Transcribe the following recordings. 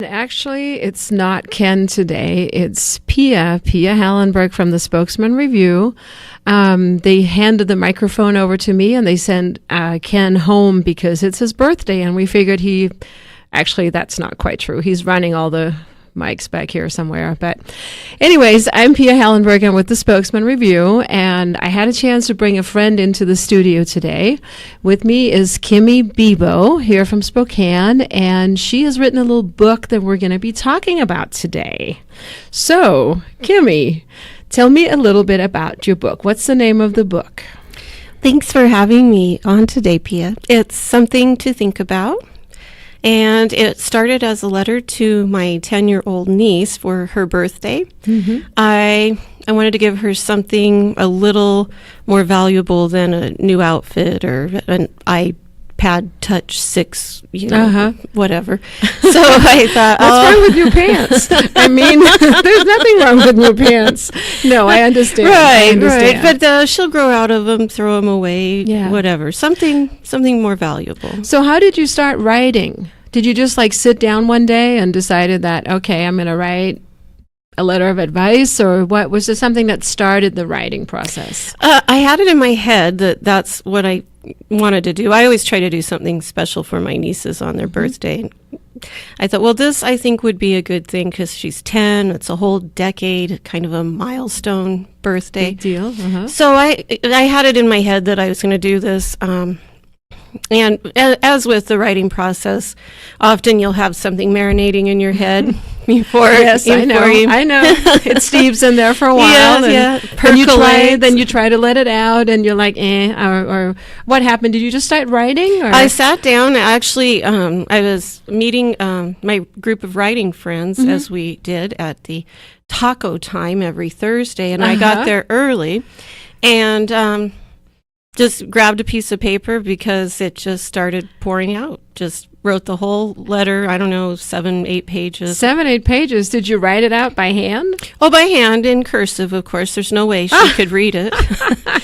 Actually, it's not Ken today. It's Pia Hallenberg from the Spokesman Review. They handed the microphone over to me and they sent Ken home because it's his birthday, and we figured actually, that's not quite true. He's running all the mics back here somewhere. But anyways, I'm Pia Hallenberg. I'm with the Spokesman Review, and I had a chance to bring a friend into the studio today. With me is Kimmy Bebo here from Spokane, and she has written a little book that we're going to be talking about today. So, Kimmy, tell me a little bit about your book. What's the name of the book? Thanks for having me on today, Pia. It's something to think about. And it started as a letter to my 10-year-old niece for her birthday. Mm-hmm. I wanted to give her something a little more valuable than a new outfit or an iPad Touch 6, whatever. So I thought, what's wrong with new pants? I mean, there's nothing wrong with new pants. No, I understand. Right. But she'll grow out of them, throw them away, whatever. Something more valuable. So how did you start writing? Did you just sit down one day and decided that, okay, I'm going to write a letter of advice, or what? Was there something that started the writing process? I had it in my head that's what I wanted to do. I always try to do something special for my nieces on their birthday. I thought, well, this I think would be a good thing because she's 10. It's a whole decade, kind of a milestone birthday. Big deal. Uh-huh. So I had it in my head that I was going to do this. And as with the writing process, often you'll have something marinating in your head before. Yes, I know. It steeps in there for a while. Percolates. Then you try to let it out, and you're like, or what happened? Did you just start writing? Or? I sat down. Actually, I was meeting my group of writing friends, as we did at the taco time every Thursday, and I got there early, and just grabbed a piece of paper because it just started pouring out. Just wrote the whole letter, 7-8 pages. 7-8 pages. Did you write it out by hand? Oh, by hand in cursive, of course. There's no way she could read it.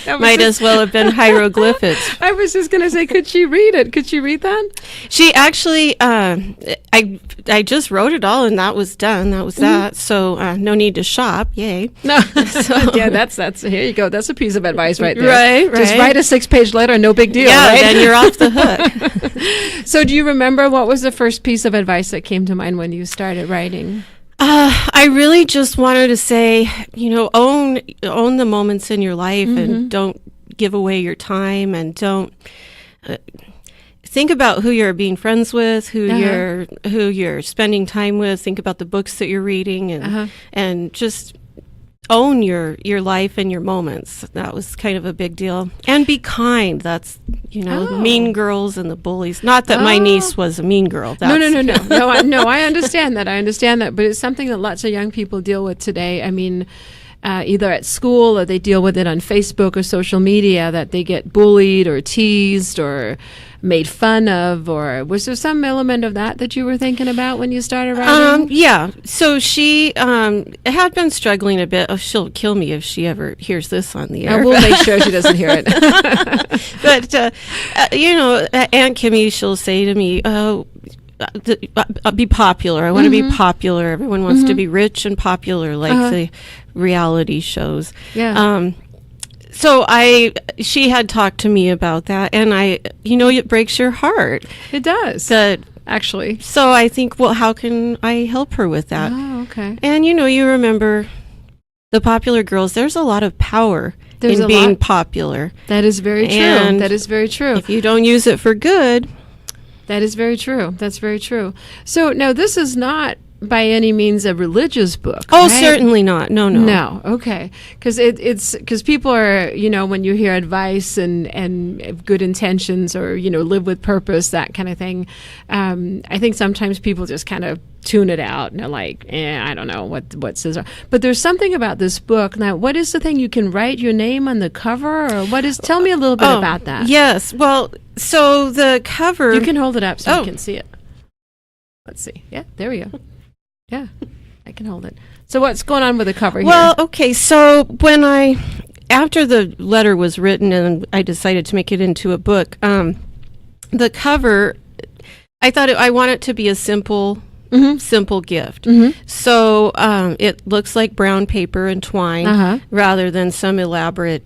Might as well have been hieroglyphics. I was just going to say, could she read it? Could she read that? She actually, I just wrote it all and that was done. That was that. So no need to shop. Yay. No. Yeah, that's here you go. That's a piece of advice right there. Right. Just write a 6-page letter, no big deal. Yeah, right? Then you're off the hook. So do you remember what was the first piece of advice that came to mind when you started writing? I really just wanted to say, own the moments in your life and don't give away your time, and don't think about who you're being friends with, who you're spending time with. Think about the books that you're reading, and just own your life and your moments. That was kind of a big deal. And be kind. That's, Mean Girls and the bullies. Not that my niece was a mean girl. No, I understand that. But it's something that lots of young people deal with today. I mean, either at school or they deal with it on Facebook or social media, that they get bullied or teased or made fun of. Or was there some element of that you were thinking about when you started writing? Yeah. So she had been struggling a bit. Oh, she'll kill me if she ever hears this on the air. We'll make sure she doesn't hear it. But, Aunt Kimmy, she'll say to me, be popular. I want to be popular. Everyone wants to be rich and popular, like the reality shows. Yeah. So she had talked to me about that, and it breaks your heart. It does. Actually. So I think, well, how can I help her with that? Oh, okay. And you remember the popular girls, there's a lot of power in being popular. That is very true. And that is very true. If you don't use it for good. That is very true. That's very true. So now this is not by any means a religious book. Oh, right? Certainly not. No. Okay. Because people are, when you hear advice and good intentions or, live with purpose, that kind of thing. I think sometimes people just kind of tune it out and they're like, I don't know what says. But there's something about this book. Now, what is the thing? You can write your name on the cover, or what is? Tell me a little bit about that. Yes. Well, so the cover. You can hold it up so you can see it. Let's see. Yeah, there we go. Yeah, I can hold it. So what's going on with the cover here? Well, okay, so after the letter was written and I decided to make it into a book, the cover, I thought I want it to be a simple simple gift. So it looks like brown paper and twine rather than some elaborate,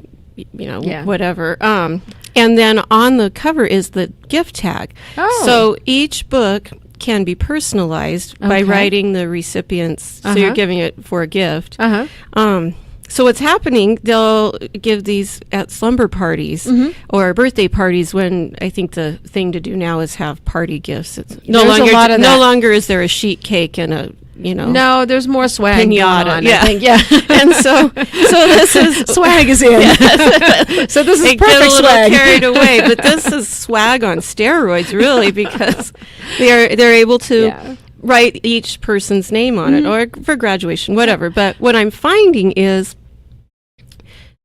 whatever. And then on the cover is the gift tag. Oh. So each book can be personalized by writing the recipients. So you're giving it for a gift. So what's happening, they'll give these at slumber parties or birthday parties when I think the thing to do now is have party gifts. It's no longer is there a sheet cake and a, No, there's more swag pinata. Going on, Yeah. I think. Yeah. And so this is swag is in. Yes. So this is it perfect get a little swag. carried away, but this is swag on steroids, really, because they're able to write each person's name on it, or for graduation, whatever. But what I'm finding is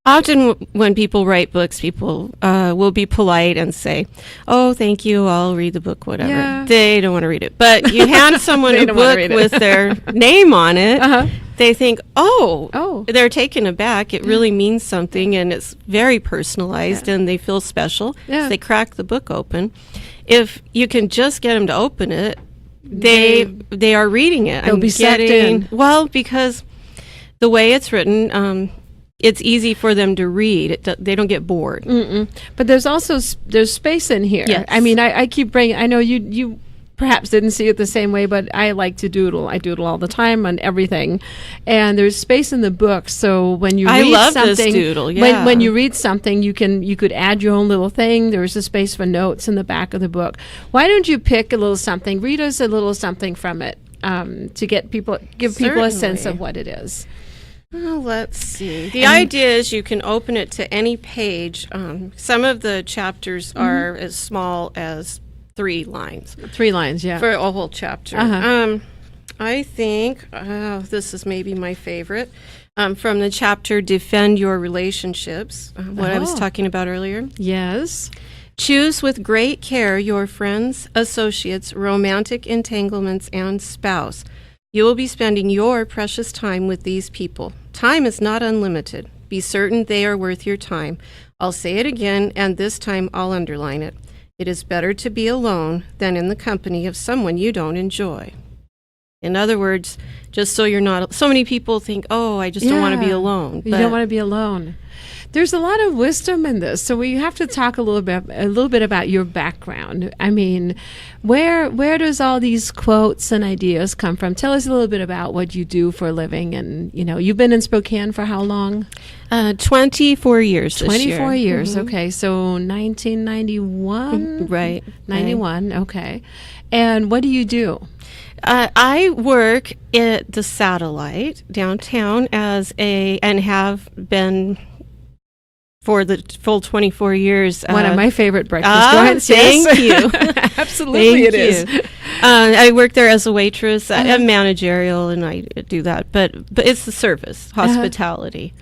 often when people write books, people will be polite and say, "Oh, thank you, I'll read the book," whatever. Yeah. They don't want to read it. But you hand someone a book with their name on it, they think, oh, they're taken aback. It really means something, and it's very personalized, and they feel special. So they crack the book open. If you can just get them to open it, they are reading it. They'll be sucked in. Well, because the way it's written, it's easy for them to read. They don't get bored. But there's also there's space in here. Yes. I mean, I keep bringing. I know you perhaps didn't see it the same way, but I like to doodle. I doodle all the time on everything, and there's space in the book. So when you read love something, this doodle. Yeah. when you read something, you could add your own little thing. There's a space for notes in the back of the book. Why don't you pick a little something? Read us a little something from it to give people a sense of what it is. Well, let's see. The idea is you can open it to any page. Some of the chapters are as small as 3 lines. 3 lines, yeah. For a whole chapter. I think this is maybe my favorite. From the chapter Defend Your Relationships, what I was talking about earlier. Yes. Choose with great care your friends, associates, romantic entanglements, and spouse. You will be spending your precious time with these people. Time is not unlimited. Be certain they are worth your time. I'll say it again, and this time I'll underline it. It is better to be alone than in the company of someone you don't enjoy. In other words, just so you're not... So many people think, I just don't want to be alone. You don't want to be alone. There's a lot of wisdom in this, so we have to talk a little bit about your background. I mean, where does all these quotes and ideas come from? Tell us a little bit about what you do for a living, and you've been in Spokane for how long? 24 years. 24 years. Okay, so 1991. Right. 91. Okay, and what do you do? I work at the Satellite downtown and have been for the full 24 years. One of my favorite breakfast joints. Thank you. Absolutely, it is. I work there as a waitress. I'm managerial, and I do that. But it's the service, hospitality.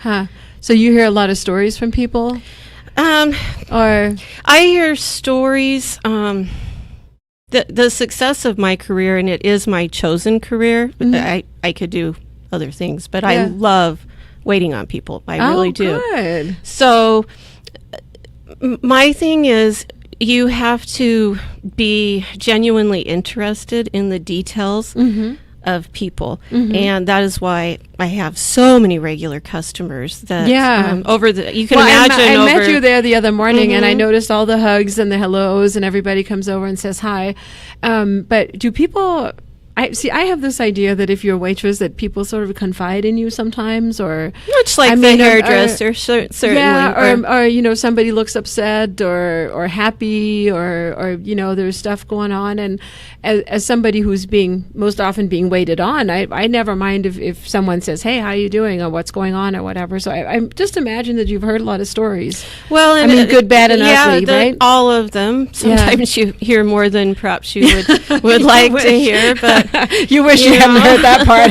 So you hear a lot of stories from people? Or I hear stories. The success of my career, and it is my chosen career. I could do other things, but I love waiting on people. I really do. Good. So my thing is, you have to be genuinely interested in the details of people, and that is why I have so many regular customers that you can imagine. I met you there the other morning, and I noticed all the hugs and the hellos, and everybody comes over and says hi. But do people? I have this idea that if you're a waitress, that people sort of confide in you sometimes, or much like the hairdresser, certainly. Yeah, or somebody looks upset or happy, or there's stuff going on, and as somebody who's most often being waited on, I never mind if someone says, "Hey, how are you doing?" or "What's going on?" or whatever. So I just imagine that you've heard a lot of stories. Well, and good, bad, and ugly, right? All of them. Sometimes you hear more than perhaps you would like to hear, but. You wish you hadn't heard that part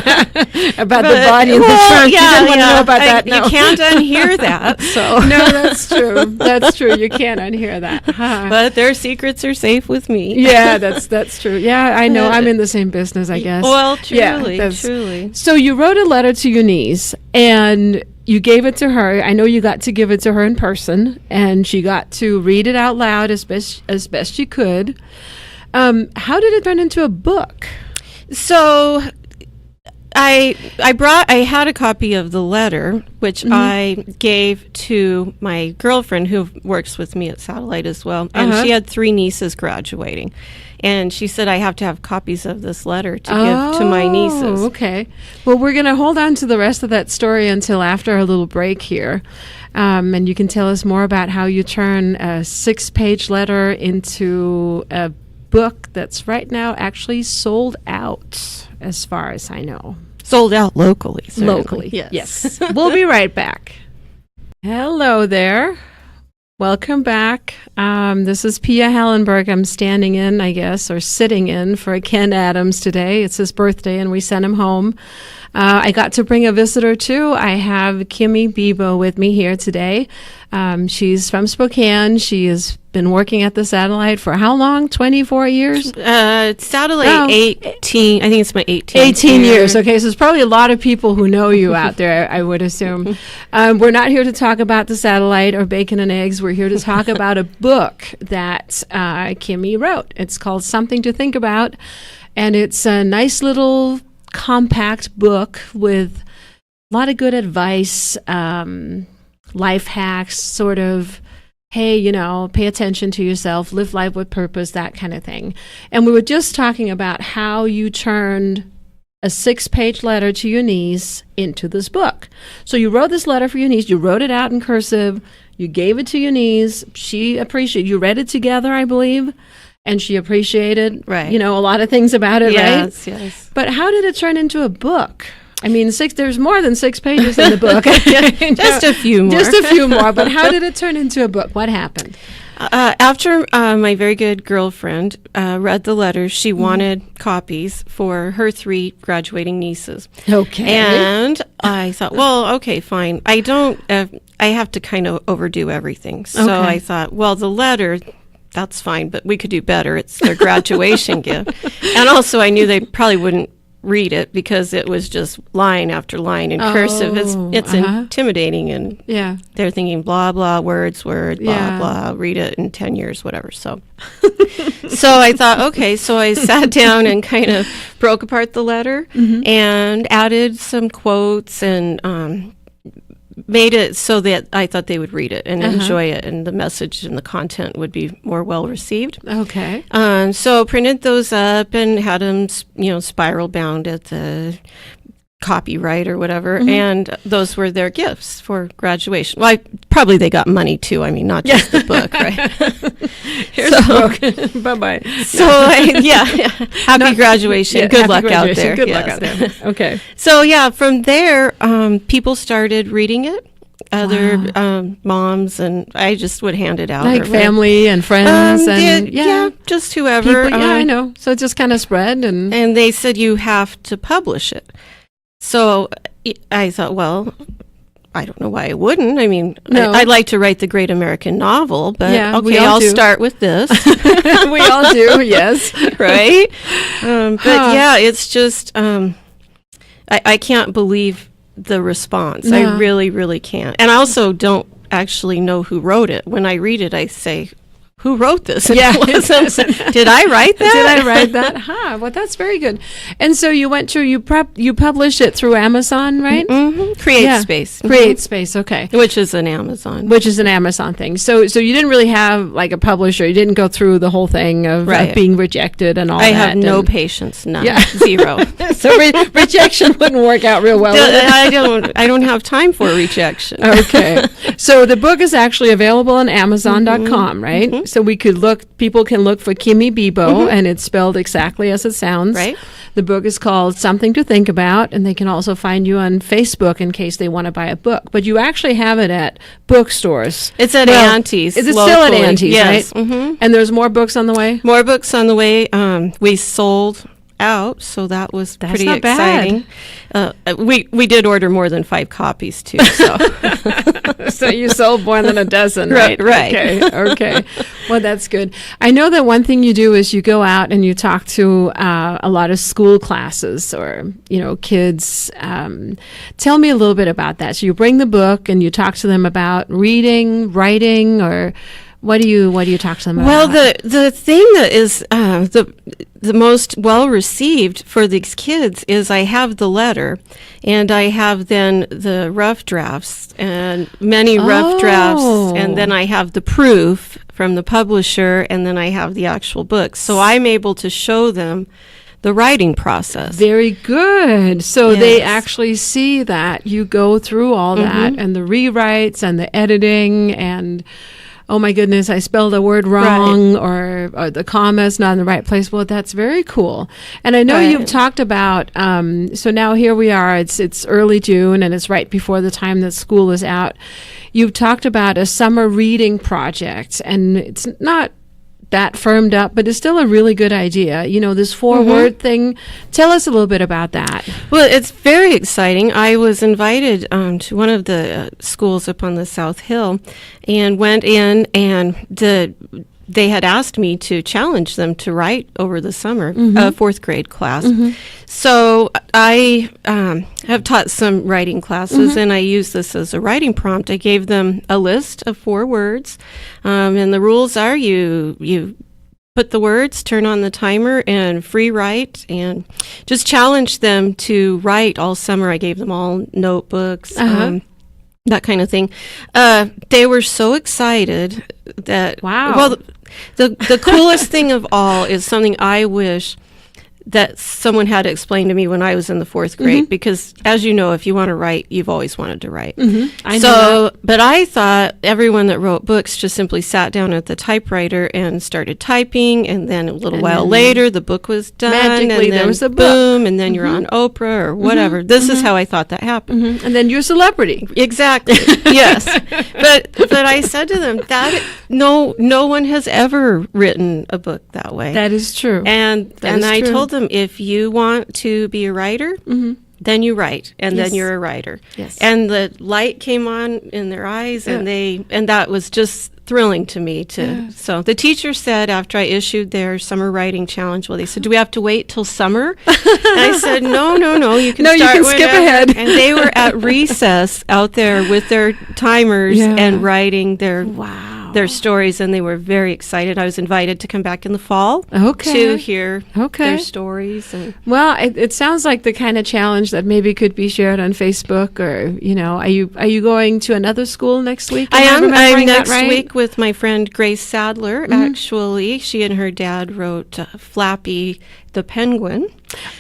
about the body and the trunk. You didn't want to know about that. No. You can't unhear that. So no, that's true. That's true. You can't unhear that. But their secrets are safe with me. Yeah, that's true. Yeah, I know. I'm in the same business, I guess. Well, truly. So you wrote a letter to your niece, and you gave it to her. I know you got to give it to her in person, and she got to read it out loud as best she could. How did it turn into a book? So I had a copy of the letter, which I gave to my girlfriend who works with me at Satellite as well. And she had 3 nieces graduating. And she said, I have to have copies of this letter to give to my nieces. Okay. Well, we're going to hold on to the rest of that story until after a little break here. And you can tell us more about how you turn a 6-page letter into a book that's right now actually sold out, as far as I know. Sold out locally. Certainly. Locally, yes. We'll be right back. Hello there. Welcome back. This is Pia Hallenberg. I'm standing in, I guess, or sitting in for Ken Adams today. It's his birthday, and we sent him home. I got to bring a visitor, too. I have Kimmy Bebo with me here today. She's from Spokane. She has been working at the Satellite for how long? 24 years? Satellite 18. I think it's my 18th 18 years. Okay, so there's probably a lot of people who know you out there, I would assume. We're not here to talk about the Satellite or bacon and eggs. We're here to talk about a book that Kimmy wrote. It's called Something to Think About, and it's a nice little compact book with a lot of good advice, life hacks, sort of, hey, you know, pay attention to yourself, live life with purpose, that kind of thing. And we were just talking about how you turned a 6-page letter to your niece into this book. So you wrote this letter for your niece, you wrote it out in cursive, you gave it to your niece, she appreciated, you read it together, I believe, and she appreciated, you know, a lot of things about it, right? Yes. But how did it turn into a book? I mean, there's more than 6 pages in the book. Just a few more. Just a few more. But how did it turn into a book? What happened? After my very good girlfriend read the letter, she wanted copies for her 3 graduating nieces. Okay. And I thought, well, okay, fine. I have to kind of overdo everything. So I thought, well, the letter, that's fine, but we could do better. It's their graduation gift. And also I knew they probably wouldn't read it because it was just line after line in cursive. It's intimidating, and they're thinking blah blah word blah blah, read it in 10 years, whatever. So I thought, okay, so I sat down and kind of broke apart the letter and added some quotes and made it so that I thought they would read it and enjoy it, and the message and the content would be more well received. Okay. So printed those up and had them, spiral bound at the copyright or whatever, and those were their gifts for graduation. Well, probably they got money too. I mean, not just the book, right? Here's the book. Bye-bye. So, happy graduation. Good luck out there. Good luck out there. Okay. So, from there, people started reading it. Other moms, and I just would hand it out. Like family and friends. Just whoever. People, I know. So it just kind of spread. And they said, you have to publish it. So I thought, well, I don't know why I wouldn't. I mean, I'd like to write the great American novel, but I'll start with this. We all do, yes. Right? But it's just, I can't believe the response. No. I really, really can't. And I also don't actually know who wrote it. When I read it, I say, who wrote this? Yeah. Did I write that? Did I write that? Well, that's very good. And so you went to, you published it through Amazon, right? Mm-hmm. CreateSpace. CreateSpace, okay. Which is an Amazon. Which is an Amazon thing. So you didn't really have like a publisher. You didn't go through the whole thing of being rejected and all that. I have no patience, none. Yeah. Zero. So rejection wouldn't work out real well. I don't have time for rejection. Okay. So the book is actually available on Amazon.com, right? Mm-hmm. So people can look for Kimmy Bebo, and it's spelled exactly as it sounds. Right. The book is called Something to Think About, and they can also find you on Facebook in case they want to buy a book. But you actually have it at bookstores. It's at Auntie's. Is it still at Auntie's, yes. right? Mm-hmm. And there's more books on the way? More books on the way. We sold out, so that was pretty exciting. We did order more than 5 copies too. So, so you sold more than a dozen, right? Right. Okay. Well, that's good. I know that one thing you do is you go out and you talk to a lot of school classes or kids. Tell me a little bit about that. So you bring the book and you talk to them about reading, writing, or What do you talk to them about? Well, the thing that is the most well received for these kids is I have the letter, and I have then the rough drafts and many rough drafts, and then I have the proof from the publisher, and then I have the actual book. So I'm able to show them the writing process. Very good. So they actually see that you go through all that and the rewrites and the editing and, oh my goodness, I spelled a word wrong, or the comma's not in the right place. Well, that's very cool. And I know you've talked about, so now here we are, it's early June and it's right before the time that school is out. You've talked about a summer reading project, and it's not that firmed up, but it's still a really good idea. You know, this 4-word thing. Tell us a little bit about that. Well, it's very exciting. I was invited to one of the schools up on the South Hill and went in, and they had asked me to challenge them to write over the summer, a 4th grade class. So I have taught some writing classes, and I use this as a writing prompt. I gave them a list of 4 words, and the rules are you put the words, turn on the timer, and free write, and just challenge them to write all summer. I gave them all notebooks, that kind of thing. They were so excited that, well, the coolest thing of all is something I wish that someone had to explain to me when I was in the 4th grade, because as you know, if you want to write, you've always wanted to write. But I thought everyone that wrote books just simply sat down at the typewriter and started typing, and then a little while later, the book was done, magically, and then there was a boom, and then you're on Oprah or whatever. This is how I thought that happened. And then you're a celebrity. Exactly. Yes. But I said to them that no one has ever written a book that way. That is true. And I told them, if you want to be a writer, then you write, and then you're a writer. And the light came on in their eyes, and that was just thrilling to me too. So the teacher said, after I issued their summer writing challenge, well, they said, do we have to wait till summer? And I said, no, you can skip ahead. And they were at recess out there with their timers and writing their stories, and they were very excited. I was invited to come back in the fall to hear their stories. And well, it sounds like the kind of challenge that maybe could be shared on Facebook, or, you know, are you going to another school next week? I am. I'm next week with my friend Grace Sadler. Actually, she and her dad wrote Flappy the Penguin.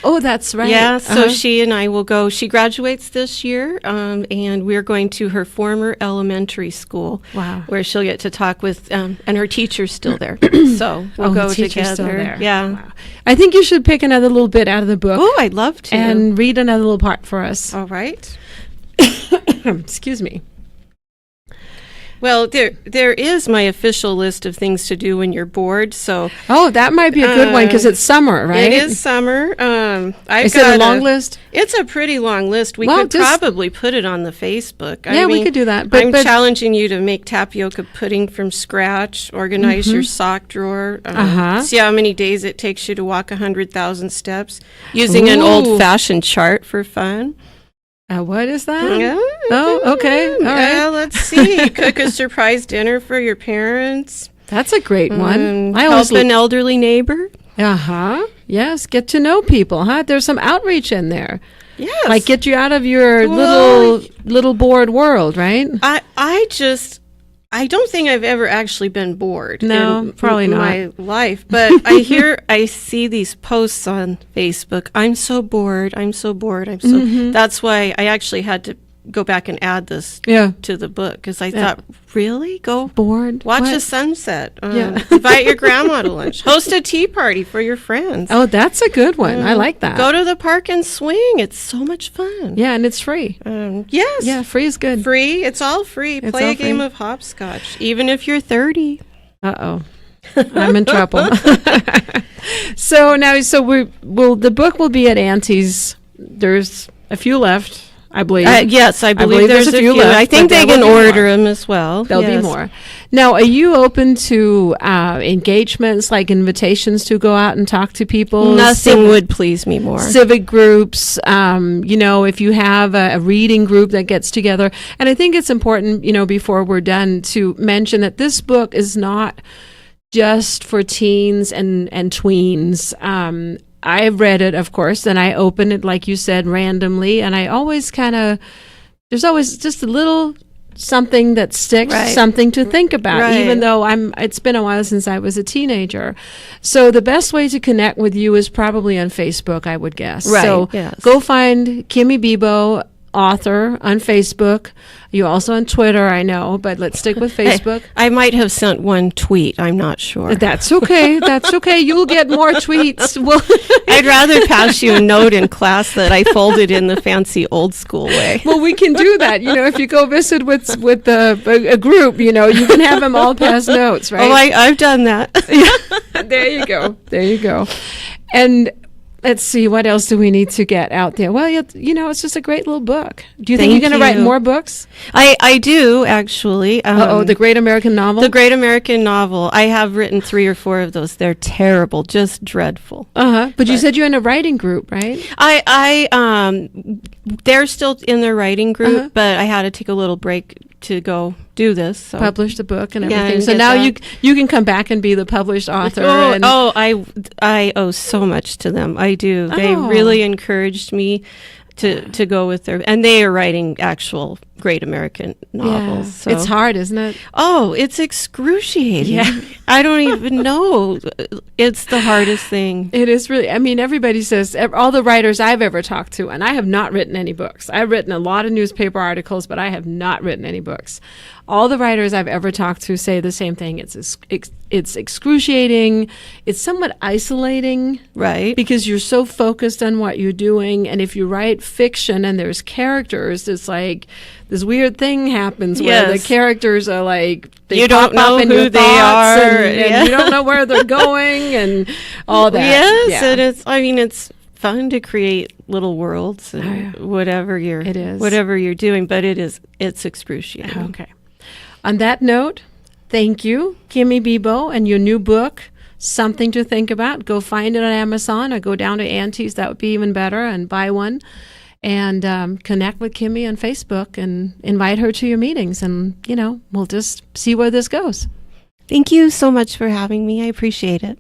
Oh, that's right. Yeah, so she and I will go. She graduates this year, and we're going to her former elementary school. Wow. Where she'll get to talk with, and her teacher's still there. So we'll go together. Still there. Yeah. Wow. I think you should pick another little bit out of the book. Oh, I'd love to. And read another little part for us. All right. Excuse me. Well, there is my official list of things to do when you're bored. So that might be a good one, because it's summer, right? It is summer. Is it a long list? It's a pretty long list. We could probably put it on the Facebook. Yeah, we could do that. But I'm challenging you to make tapioca pudding from scratch. Organize your sock drawer. See how many days it takes you to walk 100,000 steps using an old-fashioned chart for fun. What is that? Yeah. Oh, okay. All right. Let's see. Cook a surprise dinner for your parents. That's a great one. Help an elderly neighbor. Yes. Get to know people. There's some outreach in there. Yes. Like get you out of your little bored world, right? I don't think I've ever actually been bored. No, probably not. In my life, but I see these posts on Facebook. I'm so bored. That's why I actually had to go back and add this to the book, because I thought, really? Go bored? Watch a sunset. Invite your grandma to lunch. Host a tea party for your friends. Oh, that's a good one. I like that. Go to the park and swing. It's so much fun. Yeah, and it's free. Yes. Yeah, free is good. Free. It's all free. Play a game of hopscotch, even if you're 30. Uh-oh. I'm in trouble. So the book will be at Auntie's. There's a few left. I believe. Yes, I believe there's a few left. I think they can order them as well. There'll be more. Now, are you open to engagements, like invitations to go out and talk to people? Nothing would please me more. Civic groups, if you have a reading group that gets together. And I think it's important, before we're done, to mention that this book is not just for teens and tweens. I've read it, of course, and I open it, like you said, randomly, and I always there's always just a little something that sticks, something to think about, even though it's been a while since I was a teenager. So the best way to connect with you is probably on Facebook, I would guess. Right, so yes. Go find Kimmy Bebo, author, on Facebook. You're also on Twitter, I know, but let's stick with Facebook. I might have sent one tweet. I'm not sure. That's okay. That's okay. You'll get more tweets. I'd rather pass you a note in class that I folded in the fancy old school way. Well, we can do that. If you go visit with a group, you can have them all pass notes, right? Oh, I've done that. There you go. There you go. And let's see, what else do we need to get out there? Well, it's just a great little book. Do you think you're going to write more books? I do, actually. The Great American Novel? The Great American Novel. I have written 3 or 4 of those. They're terrible, just dreadful. But you said you're in a writing group, right? They're still in their writing group, but I had to take a little break to go do this. So. Publish the book and everything. So now you can come back and be the published author. I owe so much to them. I do. They really encouraged me to go with and they are writing actual great American novels. Yeah. So. It's hard, isn't it? Oh, it's excruciating. Yeah. I don't even know. It's the hardest thing. It is really, everybody says, all the writers I've ever talked to, and I have not written any books. I've written a lot of newspaper articles, but I have not written any books. All the writers I've ever talked to say the same thing. It's excruciating. It's somewhat isolating. Right. Because you're so focused on what you're doing. And if you write fiction and there's characters, it's like this weird thing happens where the characters are like, you don't know who they are. And you don't know where they're going and all that. Yes. Yeah. And it's fun to create little worlds and whatever you're doing, but it's excruciating. Okay. On that note, thank you, Kimmy Bebo, and your new book, Something to Think About. Go find it on Amazon or go down to Auntie's. That would be even better, and buy one. And connect with Kimmy on Facebook and invite her to your meetings. And, we'll just see where this goes. Thank you so much for having me. I appreciate it.